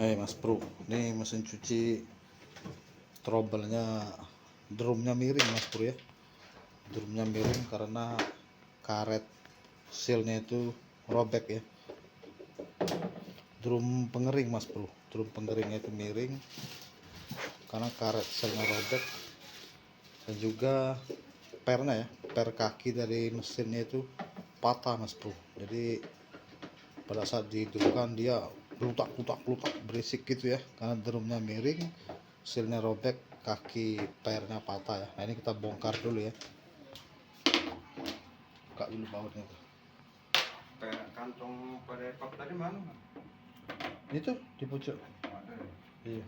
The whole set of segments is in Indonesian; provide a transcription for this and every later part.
Mas bro, ini mesin cuci trouble-nya, drumnya miring mas bro ya. Drumnya miring karena karet sealnya itu robek ya. Drum pengering mas bro, drum pengeringnya itu miring karena karet sealnya robek, dan juga pernya ya, per kaki dari mesinnya itu patah mas bro. Jadi pada saat dihidupkan dia lutak berisik gitu ya, karena drumnya miring, sealnya robek, kaki pernya patah ya. Nah ini kita bongkar dulu ya, buka dulu bautnya tuh. Kantong pada pap tadi mana? Itu di pucuk. Ada ya? Iya.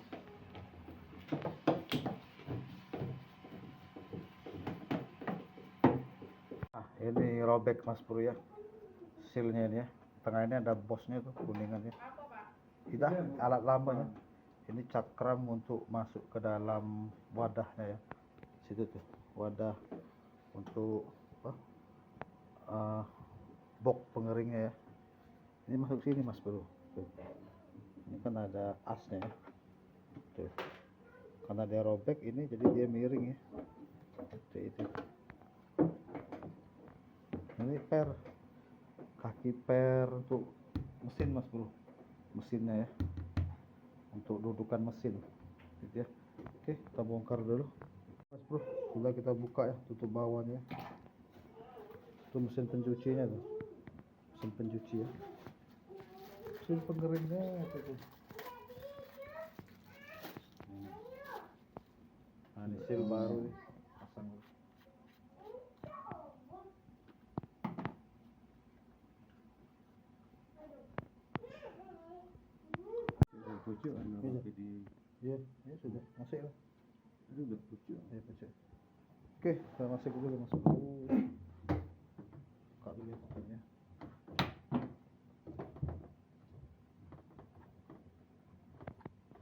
Nah ini robek mas bro ya, sealnya ini ya. Tengah ini ada bosnya tuh, kuningannya. Tidak, alat lama ya. Ini cakram untuk masuk ke dalam wadahnya ya. Situ tuh wadah untuk box pengeringnya ya. Ini masuk sini mas bro. Tuh. Ini kan ada asnya ya. Tuh. Karena dia robek ini jadi dia miring ya. Itu. Ini per kaki per untuk mesin mas bro, mesinnya ya, untuk dudukan mesin gitu ya. Oke, kita bongkar dulu mas bro. Sudah kita buka ya, tutup bawahnya. Itu mesin pencucinya tuh, mesin pencuci ya, mesin pengeringnya tuh. Nah ini seal baru nih, pasang. Pucuk Iya, ya sudah masuk lah. itu udah pucuk. Ya pucuk. Oke, kita masuk dulu mas bro. Buka dulu ya pokoknya.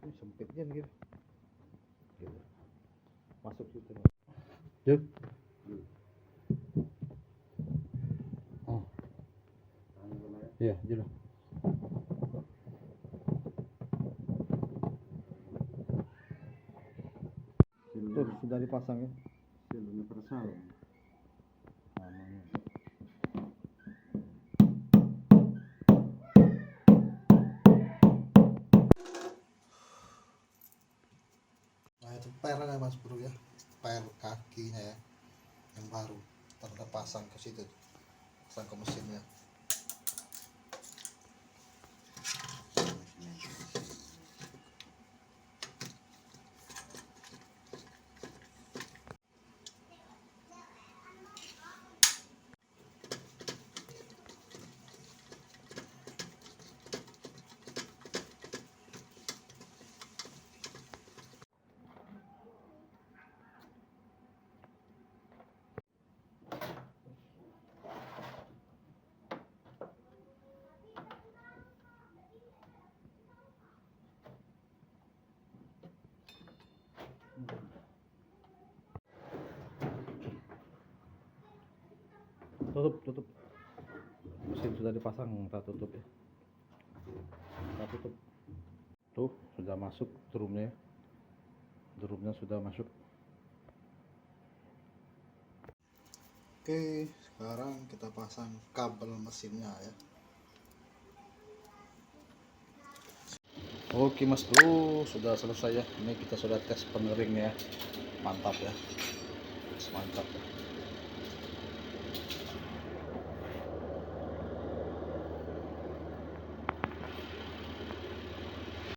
Ini sempitnya nih gitu. Masuk situ mas. Yuk. Oh. Iya, jelas. Tuh sudah dipasang ya. Seal universal. Nah itu pernya mas bro ya, per kakinya ya, yang baru kita pasang ke situ, pasang ke mesinnya. Tutup mesin sudah dipasang, kita tutup ya, kita tutup. Tuh sudah masuk drumnya, drumnya sudah masuk. Oke, sekarang kita pasang kabel mesinnya ya. Oke mas bro, sudah selesai ya. Ini kita sudah tes pengeringnya, mantap ya, mantap ya.